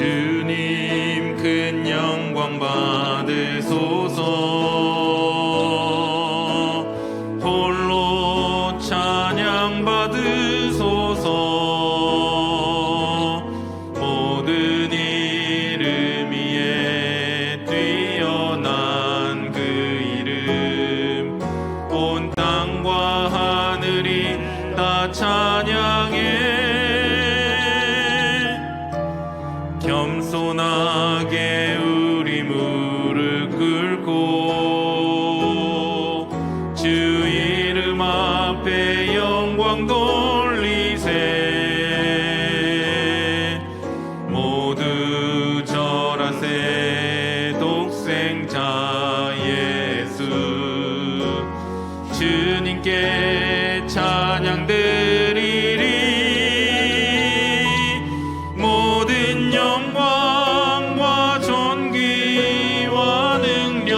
주님 큰 영광 받으소서. 홀로 찬양 받으소서. 모든 이름 위에 뛰어난 그 이름, 온 땅과 하늘이 다 찬양해. 겸손하게 우리 무릎 꿇고 주 이름 앞에 영광 돌리세. 모두 절하세. 독생자 예수 주님께 찬양 드리리. 모든 영광과 존귀와 능력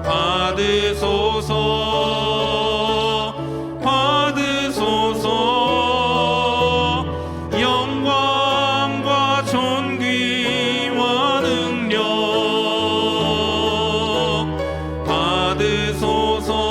받으소서. 받으소서. 영광과 존귀와 능력 받으소서.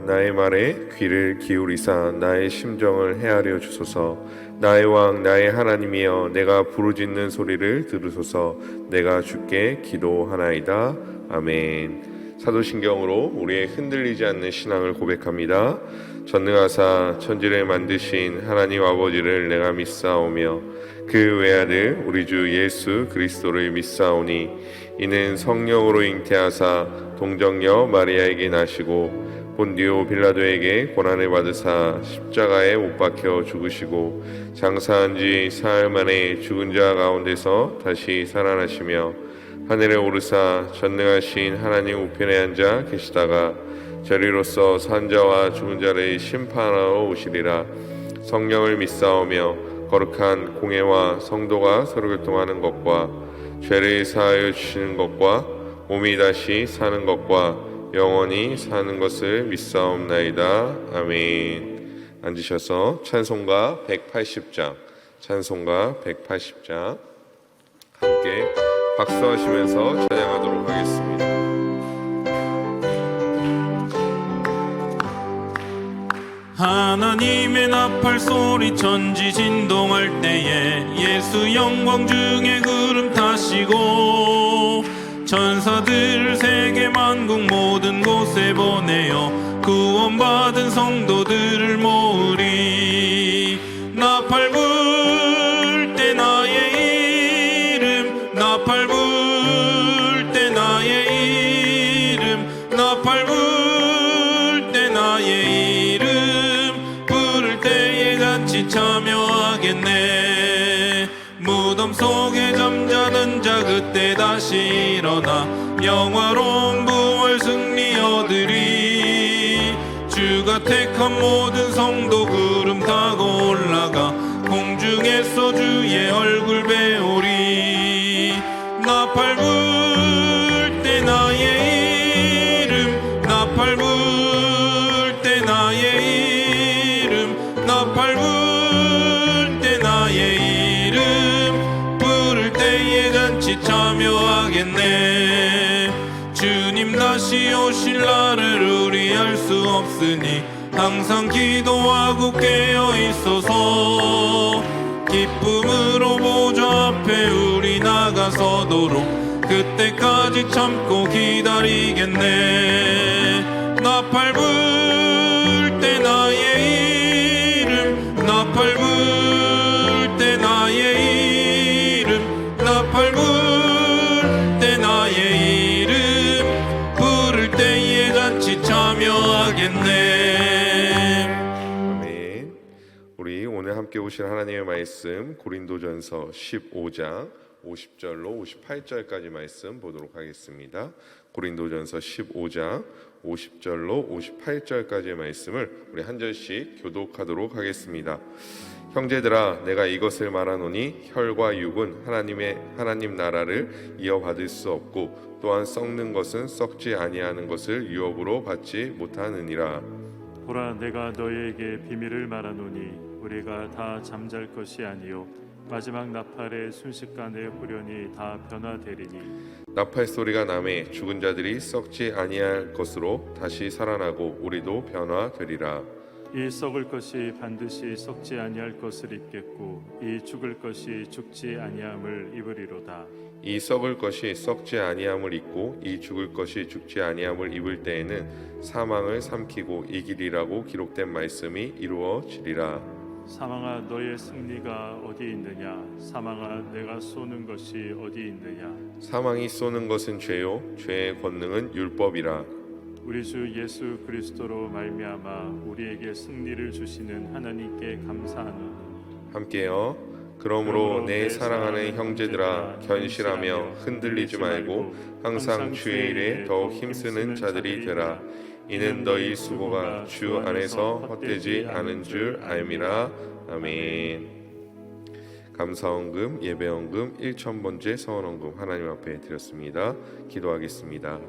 나의 말에 귀를 기울이사 나의 심정을 헤아려 주소서. 나의 왕 나의 하나님이여, 내가 부르짖는 소리를 들으소서. 내가 주께 기도하나이다. 아멘. 사도신경으로 우리의 흔들리지 않는 신앙을 고백합니다. 전능하사 천지를 만드신 하나님 아버지를 내가 믿사오며 그 외아들 우리 주 예수 그리스도를 믿사오니 이는 성령으로 잉태하사 동정녀 마리아에게 나시고 본디오 빌라도에게 고난을 받으사 십자가에 못 박혀 죽으시고 장사한 지 사흘 만에 죽은 자 가운데서 다시 살아나시며 하늘에 오르사 전능하신 하나님 우편에 앉아 계시다가 저리로서 산 자와 죽은 자를 심판하러 오시리라. 성령을 믿사오며 거룩한 공회와 성도가 서로 교통하는 것과 죄를 사하여 주시는 것과 몸이 다시 사는 것과 영원히 사는 것을 믿사옵나이다. 아멘. 앉으셔서 찬송가 180장, 찬송가 180장 함께 박수하시면서 찬양하도록 하겠습니다. 하나님의 나팔 소리 천지 진동할 때에 예수 영광 중에 구름 타시고 천사들 세계 만국 모든 곳에 보내어 구원받은 성도들을 모으리. 나팔 불 때 나의 이름, 나팔 불 때 나의 이름, 나팔 불 때 나의 이름, 부를 때에 같이 참여하겠네. 무덤 속에 잠자는 자 그때 다시 일어나 영화로운 부활 승리 얻으리. 주가 택한 모든 성도 구름 타고 올라가 공중에서 주의 얼굴 배우리. 나팔 불 때 나의 이름, 나팔 불 때 나의 이름, 나팔 불 때 나의 이름, 참여하겠네. 주님 다시 오실 날을 우리 알 수 없으니 항상 기도하고 깨어 있어서 기쁨으로 보좌 앞에 우리 나가서도록 그때까지 참고 기다리겠네. 나팔 불 때 나의 이름, 나팔 불 때 나의 이름, 나팔 불 때 나의 이름, 부를 때에 같이 참여하겠네. 아멘. 우리 오늘 함께 보실 하나님의 말씀 고린도전서 15장 50절로 58절까지 말씀 보도록 하겠습니다. 고린도전서 15장 50절로 58절까지의 말씀을 우리 한 절씩 교독하도록 하겠습니다. 형제들아, 내가 이것을 말하노니 혈과 육은 하나님 나라를 이어받을 수 없고 또한 썩는 것은 썩지 아니하는 것을 유업으로 받지 못하느니라. 보라, 내가 너희에게 비밀을 말하노니 우리가 다 잠잘 것이 아니요 마지막 나팔의 순식간에 후련히 다 변화되리니 나팔 소리가 나매 죽은 자들이 썩지 아니할 것으로 다시 살아나고 우리도 변화되리라. 이 썩을 것이 반드시 썩지 아니할 것을 입겠고 이 죽을 것이 죽지 아니함을 입으리로다. 이 썩을 것이 썩지 아니함을 입고 이 죽을 것이 죽지 아니함을 입을 때에는 사망을 삼키고 이기리라고 기록된 말씀이 이루어지리라. 사망아, 너의 승리가 어디 있느냐? 사망아, 내가 쏘는 것이 어디 있느냐? 사망이 쏘는 것은 죄요 죄의 권능은 율법이라. 우리 주 예수 그리스도로 말미암아 우리에게 승리를 주시는 하나님께 감사하노니 함께요. 그러므로 내 사랑하는 형제들아, 견실하며 흔들리지 말고 항상 주의 일에 더욱 힘쓰는 자들이 되라. 이는 너희 수고가 주 안에서 헛되지 않은 줄 알미라. 아멘. 감사원금, 예배원금, 1000번째 서원원금 하나님 앞에 드렸습니다. 기도하겠습니다.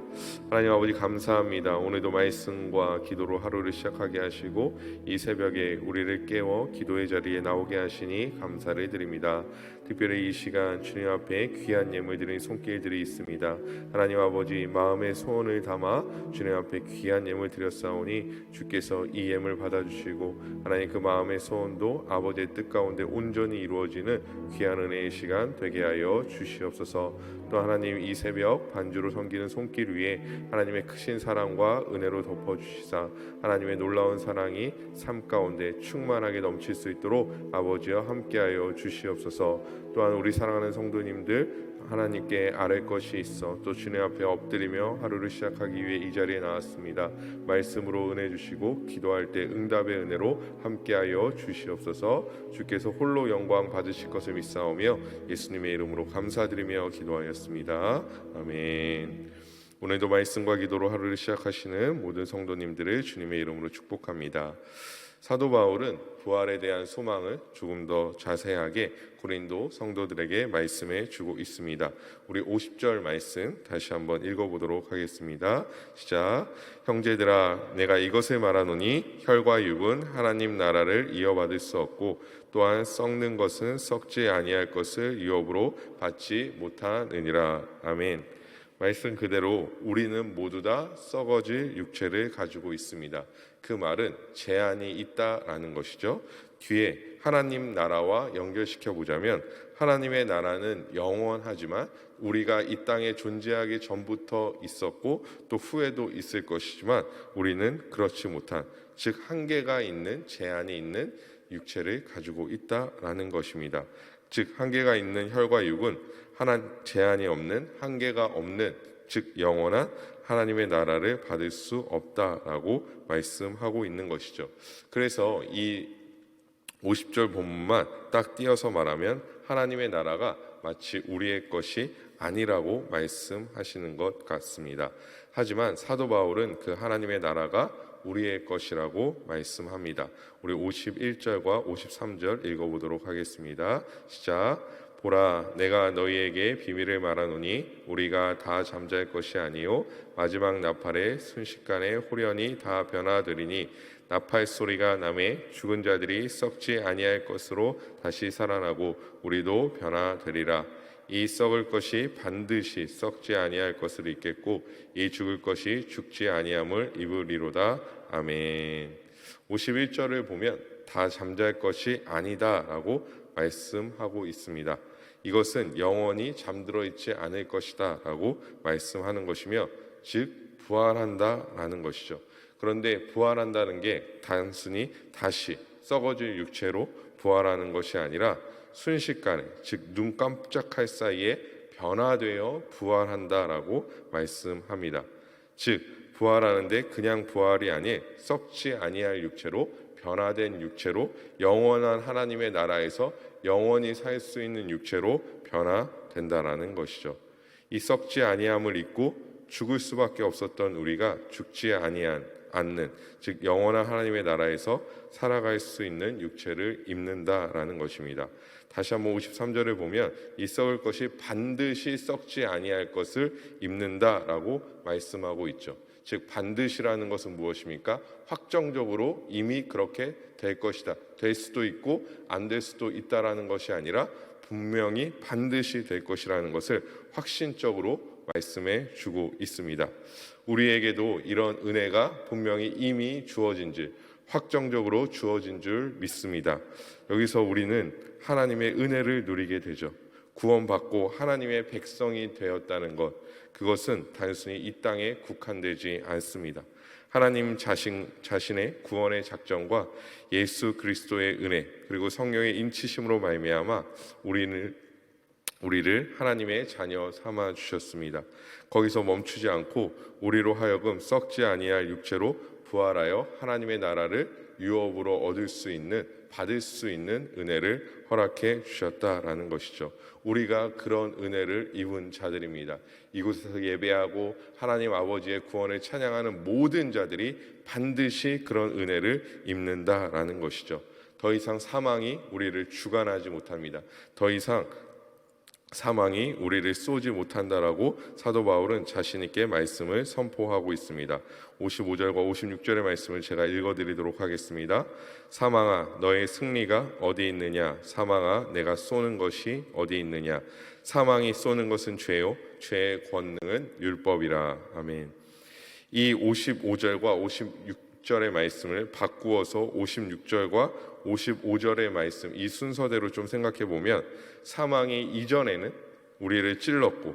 하나님 아버지 감사합니다. 오늘도 말씀과 기도로 하루를 시작하게 하시고 이 새벽에 우리를 깨워 기도의 자리에 나오게 하시니 감사를 드립니다. 특별히 이 시간 주님 앞에 귀한 예물 드린 손길들이 있습니다. 하나님 아버지 마음의 소원을 담아 주님 앞에 귀한 예물 드렸사오니 주께서 이 예물 받아주시고 하나님 그 마음의 소원도 아버지의 뜻 가운데 온전히 이루어지는 귀한 은혜의 시간 되게 하여 주시옵소서. 또 하나님 이 새벽 반주로 섬기는 손길 위에 하나님의 크신 사랑과 은혜로 덮어주시사 하나님의 놀라운 사랑이 삶 가운데 충만하게 넘칠 수 있도록 아버지와 함께하여 주시옵소서. 또한 우리 사랑하는 성도님들 하나님께 아랠 것이 있어 또 주님 앞에 엎드리며 하루를 시작하기 위해 이 자리에 나왔습니다. 말씀으로 은혜 주시고 기도할 때 응답의 은혜로 함께하여 주시옵소서. 주께서 홀로 영광 받으실 것을 믿사오며 예수님의 이름으로 감사드리며 기도하였습니다. 아멘. 오늘도 말씀과 기도로 하루를 시작하시는 모든 성도님들을 주님의 이름으로 축복합니다. 사도 바울은 부활에 대한 소망을 조금 더 자세하게 고린도 성도들에게 말씀해 주고 있습니다. 우리 50절 말씀 다시 한번 읽어보도록 하겠습니다. 시작. 형제들아, 내가 이것을 말하노니 혈과 육은 하나님 나라를 이어받을 수 없고 또한 썩는 것은 썩지 아니할 것을 유업으로 받지 못하느니라. 아멘. 말씀 그대로 우리는 모두 다 썩어질 육체를 가지고 있습니다. 그 말은 제한이 있다라는 것이죠. 뒤에 하나님 나라와 연결시켜 보자면 하나님의 나라는 영원하지만 우리가 이 땅에 존재하기 전부터 있었고 또 후에도 있을 것이지만 우리는 그렇지 못한, 즉 한계가 있는, 제한이 있는 육체를 가지고 있다라는 것입니다. 즉 한계가 있는 혈과 육은 제한이 없는, 한계가 없는, 즉 영원한 하나님의 나라를 받을 수 없다라고 말씀하고 있는 것이죠. 그래서 이 50절 본문만 딱 띄어서 말하면 하나님의 나라가 마치 우리의 것이 아니라고 말씀하시는 것 같습니다. 하지만 사도 바울은 그 하나님의 나라가 우리의 것이라고 말씀합니다. 우리 51절과 53절 읽어보도록 하겠습니다. 시작. 보라, 내가 너희에게 비밀을 말하노니 우리가 다 잠잘 것이 아니요 마지막 나팔의 순식간에 호련히 다 변화되리니 나팔 소리가 나매 죽은 자들이 썩지 아니할 것으로 다시 살아나고 우리도 변화되리라. 이 썩을 것이 반드시 썩지 아니할 것을 입겠고 이 죽을 것이 죽지 아니함을 입으리로다. 아멘. 51절을 보면 다 잠잘 것이 아니다라고 말씀하고 있습니다. 이것은 영원히 잠들어 있지 않을 것이다 라고 말씀하는 것이며, 즉 부활한다라는 것이죠. 그런데 부활한다는 게 단순히 다시 썩어질 육체로 부활하는 것이 아니라 순식간에, 즉 눈 깜짝할 사이에 변화되어 부활한다라고 말씀합니다. 즉 부활하는데 그냥 부활이 아닌 썩지 아니할 육체로 변화된 육체로 영원한 하나님의 나라에서 영원히 살 수 있는 육체로 변화된다라는 것이죠. 이 썩지 아니함을 잊고 죽을 수밖에 없었던 우리가 죽지 않는 즉 영원한 하나님의 나라에서 살아갈 수 있는 육체를 입는다라는 것입니다. 다시 한번 53절을 보면 이 썩을 것이 반드시 썩지 아니할 것을 입는다라고 말씀하고 있죠. 즉 반드시라는 것은 무엇입니까? 확정적으로 이미 그렇게 될 것이다. 될 수도 있고 안 될 수도 있다라는 것이 아니라 분명히 반드시 될 것이라는 것을 확신적으로 말씀해 주고 있습니다. 우리에게도 이런 은혜가 분명히 이미 주어진 줄, 확정적으로 주어진 줄 믿습니다. 여기서 우리는 하나님의 은혜를 누리게 되죠. 구원받고 하나님의 백성이 되었다는 것, 그것은 단순히 이 땅에 국한되지 않습니다. 하나님 자신의 구원의 작정과 예수 그리스도의 은혜 그리고 성령의 인치심으로 말미암아 우리를 하나님의 자녀 삼아 주셨습니다. 거기서 멈추지 않고 우리로 하여금 썩지 아니할 육체로 부활하여 하나님의 나라를 유업으로 받을 수 있는 은혜를 허락해 주셨다라는 것이죠. 우리가 그런 은혜를 입은 자들입니다. 이곳에서 예배하고 하나님 아버지의 구원을 찬양하는 모든 자들이 반드시 그런 은혜를 입는다라는 것이죠. 더 이상 사망이 우리를 주관하지 못합니다. 더 이상 사망이 우리를 쏘지 못한다라고 사도 바울은 자신 있게 말씀을 선포하고 있습니다. 55절과 56절의 말씀을 제가 읽어드리도록 하겠습니다. 사망아 너의 승리가 어디 있느냐? 사망아 내가 쏘는 것이 어디 있느냐? 사망이 쏘는 것은 죄요 죄의 권능은 율법이라. 아멘. 이 55절과 56절의 말씀을 바꾸어서 56절과 55절의 말씀 이 순서대로 좀 생각해 보면 사망이 이전에는 우리를 찔렀고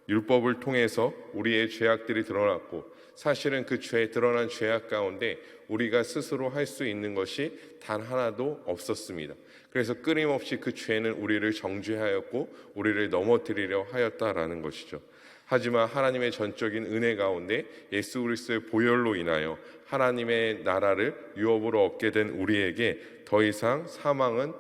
율법을 통해서 우리의 죄악들이 드러났고 사실은 그 드러난 죄악 가운데 우리가 스스로 할 수 있는 것이 단 하나도 없었습니다. 그래서 끊임없이 그 죄는 우리를 정죄하였고 우리를 넘어뜨리려 하였다라는 것이죠. 하지만 하나님의 전적인 은혜 가운데 예수 그리스도의 보혈로 인하여 하나님의 나라를 유업으로 얻게 된 우리에게 더 이상 사망은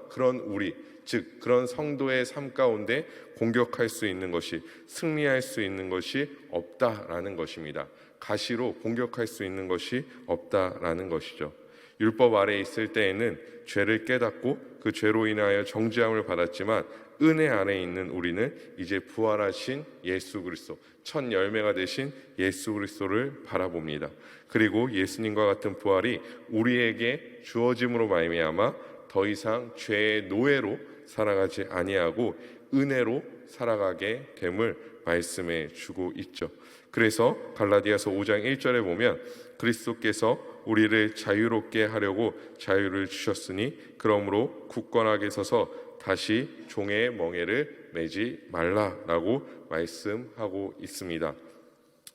즉 그런 성도의 삶 가운데 공격할 수 있는 것이 승리할 수 있는 것이 없다라는 것입니다. 가시로 공격할 수 있는 것이 없다라는 것이죠. 율법 아래에 있을 때에는 죄를 깨닫고 그 죄로 인하여 정죄함을 받았지만 은혜 안에 있는 우리는 이제 부활하신 예수 그리스도, 첫 열매가 되신 예수 그리스도를 바라봅니다. 그리고 예수님과 같은 부활이 우리에게 주어짐으로 말미암아 더 이상 죄의 노예로 살아가지 아니하고 은혜로 살아가게 됨을 말씀해 주고 있죠. 그래서 갈라디아서 5장 1절에 보면 그리스도께서 우리를 자유롭게 하려고 자유를 주셨으니 그러므로 굳건하게 서서 다시 종의 멍에를 매지 말라라고 말씀하고 있습니다.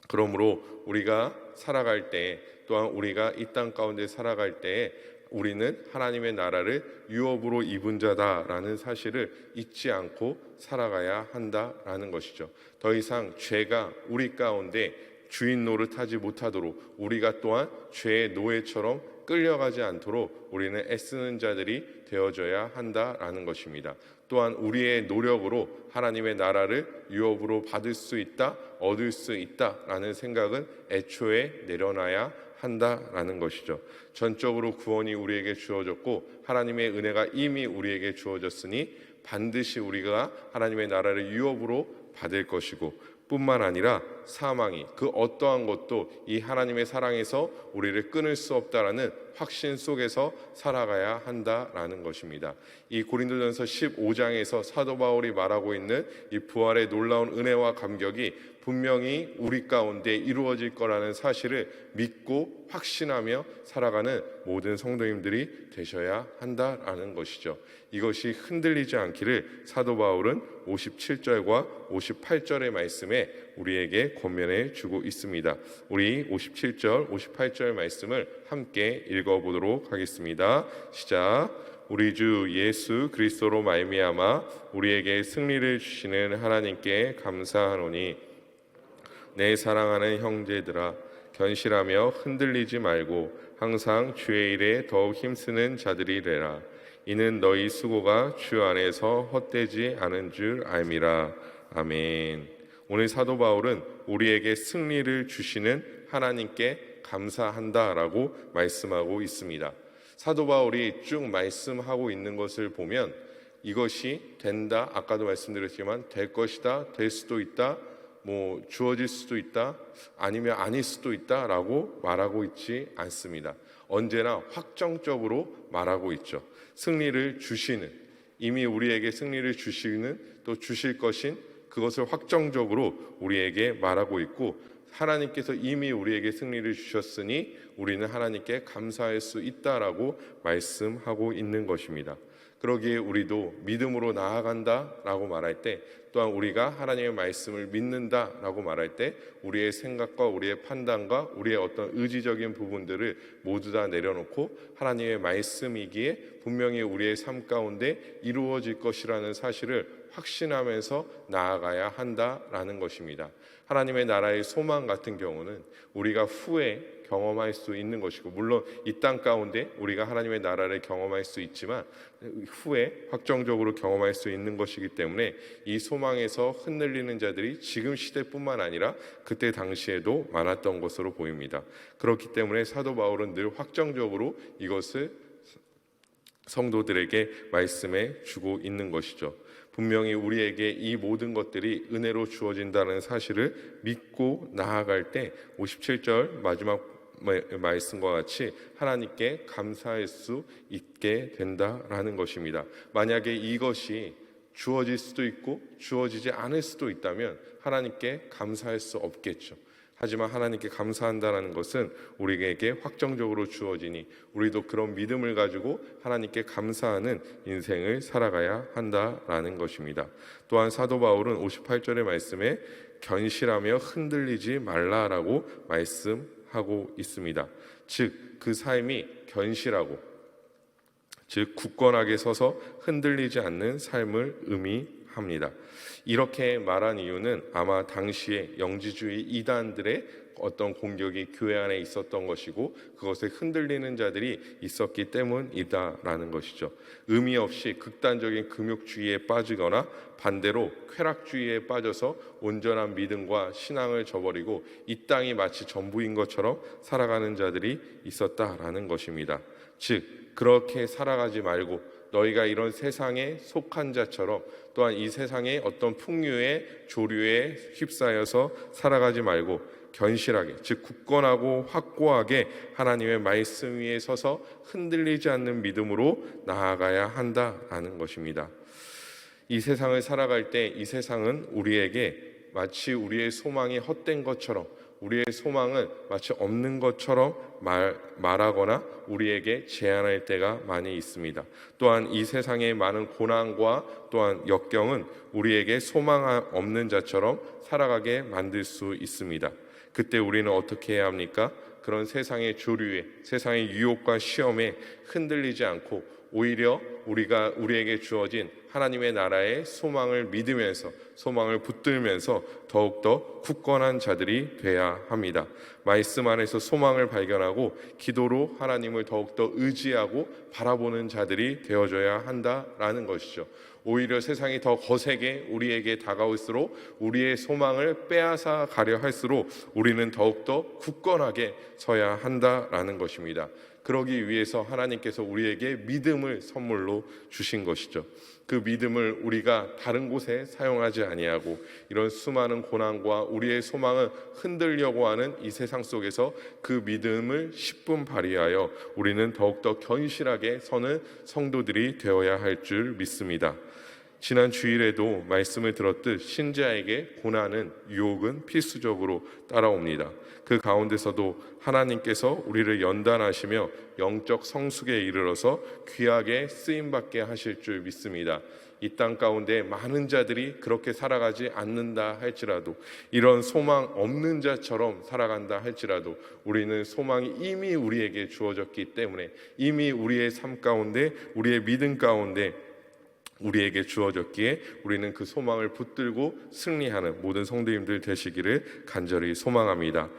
그러므로 우리가 살아갈 때 또한 우리가 이 땅 가운데 살아갈 때에 우리는 하나님의 나라를 유업으로 입은 자다라는 사실을 잊지 않고 살아가야 한다라는 것이죠. 더 이상 죄가 우리 가운데 주인 노릇하지 못하도록 우리가 또한 죄의 노예처럼 끌려가지 않도록 우리는 애쓰는 자들이 되어져야 한다라는 것입니다. 또한 우리의 노력으로 하나님의 나라를 유업으로 받을 수 있다, 얻을 수 있다라는 생각은 애초에 내려놔야 한다라는 것이죠. 전적으로 구원이 우리에게 주어졌고 하나님의 은혜가 이미 우리에게 주어졌으니 반드시 우리가 하나님의 나라를 유업으로 받을 것이고 뿐만 아니라 사망이 그 어떠한 것도 이 하나님의 사랑에서 우리를 끊을 수 없다라는 확신 속에서 살아가야 한다라는 것입니다. 이 고린도전서 15장에서 사도 바울이 말하고 있는 이 부활의 놀라운 은혜와 감격이 분명히 우리 가운데 이루어질 거라는 사실을 믿고 확신하며 살아가는 모든 성도님들이 되셔야 한다라는 것이죠. 이것이 흔들리지 않기를 사도 바울은 57절과 58절의 말씀에 우리에게 권면해 주고 있습니다. 우리 57절, 58절 말씀을 함께 읽어보도록 하겠습니다. 시작. 우리 주 예수 그리스도로 말미암아 우리에게 승리를 주시는 하나님께 감사하노니 내 사랑하는 형제들아 견실하며 흔들리지 말고 항상 주의 일에 더욱 힘쓰는 자들이래라. 이는 너희 수고가 주 안에서 헛되지 않은 줄 알미라. 아멘. 오늘 사도 바울은 우리에게 승리를 주시는 하나님께 감사한다라고 말씀하고 있습니다. 사도 바울이 쭉 말씀하고 있는 것을 보면 이것이 된다, 아까도 말씀드렸지만 될 것이다, 될 수도 있다, 주어질 수도 있다, 아니면 아닐 수도 있다라고 말하고 있지 않습니다. 언제나 확정적으로 말하고 있죠. 승리를 주시는, 이미 우리에게 승리를 주시는, 또 주실 것인 그것을 확정적으로 우리에게 말하고 있고, 하나님께서 이미 우리에게 승리를 주셨으니 우리는 하나님께 감사할 수 있다라고 말씀하고 있는 것입니다. 그러기에 우리도 믿음으로 나아간다라고 말할 때, 또한 우리가 하나님의 말씀을 믿는다라고 말할 때 우리의 생각과 우리의 판단과 우리의 어떤 의지적인 부분들을 모두 다 내려놓고 하나님의 말씀이기에 분명히 우리의 삶 가운데 이루어질 것이라는 사실을 확신하면서 나아가야 한다라는 것입니다. 하나님의 나라의 소망 같은 경우는 우리가 후에 경험할 수 있는 것이고, 물론 이 땅 가운데 우리가 하나님의 나라를 경험할 수 있지만 후에 확정적으로 경험할 수 있는 것이기 때문에 이 소망에서 흔들리는 자들이 지금 시대뿐만 아니라 그때 당시에도 많았던 것으로 보입니다. 그렇기 때문에 사도 바울은 늘 확정적으로 이것을 성도들에게 말씀해 주고 있는 것이죠. 분명히 우리에게 이 모든 것들이 은혜로 주어진다는 사실을 믿고 나아갈 때 57절 마지막 말씀과 같이 하나님께 감사할 수 있게 된다라는 것입니다. 만약에 이것이 주어질 수도 있고 주어지지 않을 수도 있다면 하나님께 감사할 수 없겠죠. 하지만 하나님께 감사한다는 것은 우리에게 확정적으로 주어지니 우리도 그런 믿음을 가지고 하나님께 감사하는 인생을 살아가야 한다라는 것입니다. 또한 사도 바울은 58절의 말씀에 견실하며 흔들리지 말라라고 말씀하고 있습니다. 즉 그 삶이 견실하고, 즉 굳건하게 서서 흔들리지 않는 삶을 의미합니다. 이렇게 말한 이유는 아마 당시에 영지주의 이단들의 어떤 공격이 교회 안에 있었던 것이고 그것에 흔들리는 자들이 있었기 때문이다라는 것이죠. 의미 없이 극단적인 금욕주의에 빠지거나 반대로 쾌락주의에 빠져서 온전한 믿음과 신앙을 저버리고 이 땅이 마치 전부인 것처럼 살아가는 자들이 있었다라는 것입니다. 즉 그렇게 살아가지 말고 너희가 이런 세상에 속한 자처럼 또한 이 세상의 어떤 풍류의 조류에 휩싸여서 살아가지 말고 견실하게, 즉 굳건하고 확고하게 하나님의 말씀 위에 서서 흔들리지 않는 믿음으로 나아가야 한다라는 것입니다. 이 세상을 살아갈 때 이 세상은 우리에게 마치 우리의 소망이 헛된 것처럼, 우리의 소망은 마치 없는 것처럼 말하거나 우리에게 제안할 때가 많이 있습니다. 또한 이 세상의 많은 고난과 또한 역경은 우리에게 소망 없는 자처럼 살아가게 만들 수 있습니다. 그때 우리는 어떻게 해야 합니까? 그런 세상의 조류에, 세상의 유혹과 시험에 흔들리지 않고 오히려 우리에게 주어진 하나님의 나라의 소망을 믿으면서, 소망을 붙들면서 더욱더 굳건한 자들이 돼야 합니다. 말씀 안에서 소망을 발견하고 기도로 하나님을 더욱더 의지하고 바라보는 자들이 되어줘야 한다라는 것이죠. 오히려 세상이 더 거세게 우리에게 다가올수록 우리의 소망을 빼앗아 가려 할수록 우리는 더욱더 굳건하게 서야 한다라는 것입니다. 그러기 위해서 하나님께서 우리에게 믿음을 선물로 주신 것이죠. 그 믿음을 우리가 다른 곳에 사용하지 아니하고 이런 수많은 고난과 우리의 소망을 흔들려고 하는 이 세상 속에서 그 믿음을 10분 발휘하여 우리는 더욱더 견실하게 서는 성도들이 되어야 할 줄 믿습니다. 지난 주일에도 말씀을 들었듯 신자에게 고난은, 유혹은 필수적으로 따라옵니다. 그 가운데서도 하나님께서 우리를 연단하시며 영적 성숙에 이르러서 귀하게 쓰임받게 하실 줄 믿습니다. 이 땅 가운데 많은 자들이 그렇게 살아가지 않는다 할지라도, 이런 소망 없는 자처럼 살아간다 할지라도 우리는 소망이 이미 우리에게 주어졌기 때문에, 이미 우리의 삶 가운데, 우리의 믿음 가운데 우리에게 주어졌기에 우리는 그 소망을 붙들고 승리하는 모든 성도님들 되시기를 간절히 소망합니다.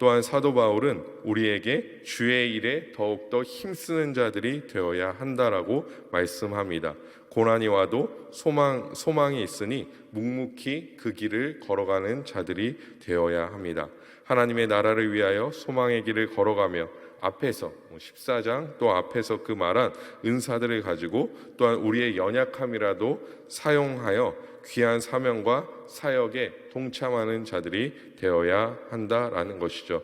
또한 사도 바울은 우리에게 주의 일에 더욱더 힘쓰는 자들이 되어야 한다라고 말씀합니다. 고난이 와도 소망이 있으니 묵묵히 그 길을 걸어가는 자들이 되어야 합니다. 하나님의 나라를 위하여 소망의 길을 걸어가며 앞에서 14장 또 앞에서 그 말한 은사들을 가지고 또한 우리의 연약함이라도 사용하여 귀한 사명과 사역에 동참하는 자들이 되어야 한다라는 것이죠.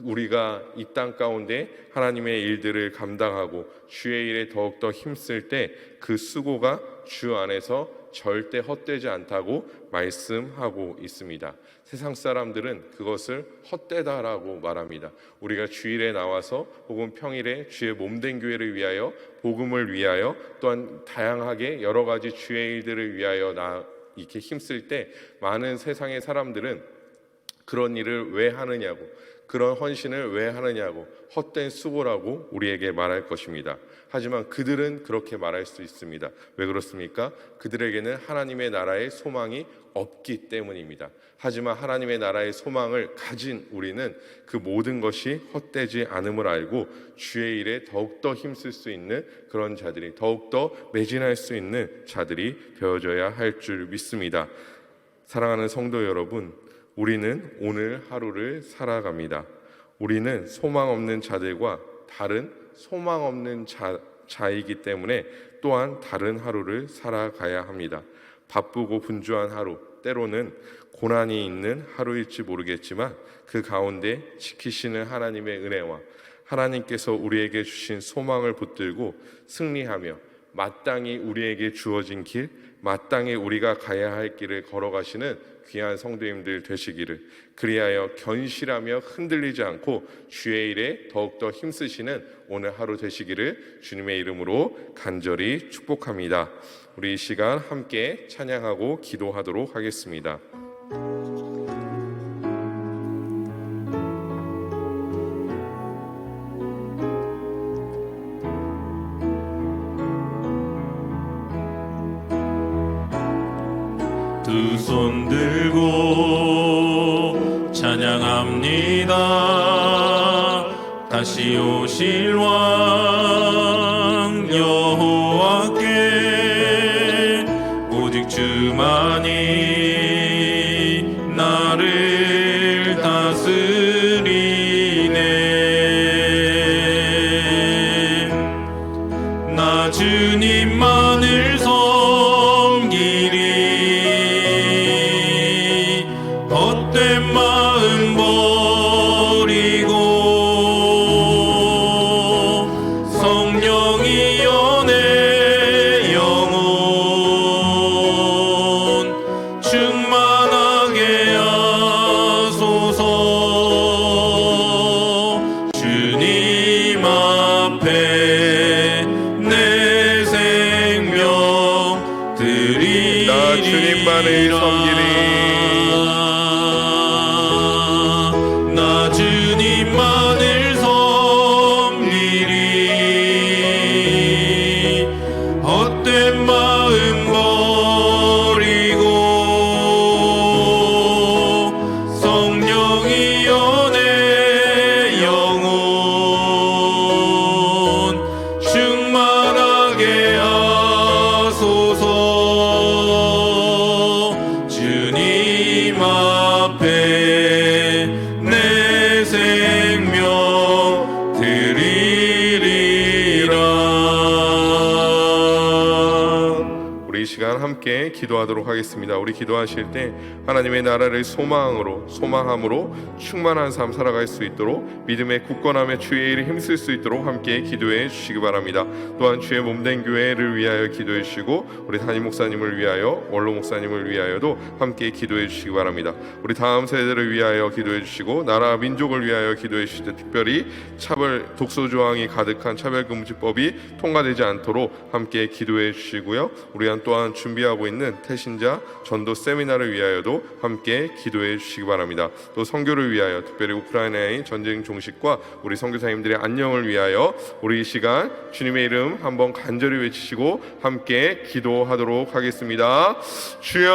우리가 이 땅 가운데 하나님의 일들을 감당하고 주의 일에 더욱더 힘쓸 때 그 수고가 주 안에서 절대 헛되지 않다고 말씀하고 있습니다. 세상 사람들은 그것을 헛되다라고 말합니다. 우리가 주일에 나와서 혹은 평일에 주의 몸된 교회를 위하여, 복음을 위하여, 또한 다양하게 여러 가지 주의 일들을 위하여 이렇게 힘쓸 때 많은 세상의 사람들은 그런 일을 왜 하느냐고, 그런 헌신을 왜 하느냐고 헛된 수고라고 우리에게 말할 것입니다. 하지만 그들은 그렇게 말할 수 있습니다. 왜 그렇습니까? 그들에게는 하나님의 나라의 소망이 없기 때문입니다. 하지만 하나님의 나라의 소망을 가진 우리는 그 모든 것이 헛되지 않음을 알고 주의 일에 더욱더 힘쓸 수 있는 그런 자들이, 더욱더 매진할 수 있는 자들이 되어져야 할 줄 믿습니다. 사랑하는 성도 여러분, 우리는 오늘 하루를 살아갑니다. 우리는 소망 없는 자들과 다른 소망 없는 자이기 때문에 또한 다른 하루를 살아가야 합니다. 바쁘고 분주한 하루, 때로는 고난이 있는 하루일지 모르겠지만 그 가운데 지키시는 하나님의 은혜와 하나님께서 우리에게 주신 소망을 붙들고 승리하며 마땅히 우리에게 주어진 길, 마땅히 우리가 가야 할 길을 걸어가시는 귀한 성도님들 되시기를, 그리하여 견실하며 흔들리지 않고 주의 일에 더욱더 힘쓰시는 오늘 하루 되시기를 주님의 이름으로 간절히 축복합니다. 우리 이 시간 함께 찬양하고 기도하도록 하겠습니다. 두 손 들고 찬양합니다. 다시 오실 왕 여호와께 오직 주만이 나를 다스리네. 나 주님만을 헛된 마음 버리고 성령이여 내 영혼 충만하게 하소서. 주님 앞에 내 생명 드리리라. 나 주님만을 섬기리. 주님만을 섬기리. 헛된 마음 버리고 성령이여 내 영혼 충만하게 하소서. 주님 앞에 내 생명 드리리라. 우리 이 시간 함께 기도하도록 하겠습니다. 우리 기도하실 때 하나님의 나라를 소망함으로 충만한 삶 살아갈 수 있도록 믿음의 굳건함에 주의 일에 힘쓸 수 있도록 함께 기도해 주시기 바랍니다. 또한 주의 몸된 교회를 위하여 기도해 주시고 우리 담임 목사님을 위하여, 원로 목사님을 위하여도 함께 기도해 주시기 바랍니다. 우리 다음 세대를 위하여 기도해 주시고 나라 민족을 위하여 기도해 주실 때 특별히 독소 조항이 가득한 차별금지법이 통과되지 않도록 함께 기도해 주시고요. 우리 또한 준비하고 있는 태신자 전도 세미나를 위하여도 함께 기도해 주시기 바랍니다. 또 선교를 위하여, 특별히 우크라이나의 전쟁 종식과 우리 선교사님들의 안녕을 위하여 우리 이 시간 주님의 이름 한번 간절히 외치시고 함께 기도하도록 하겠습니다. 주여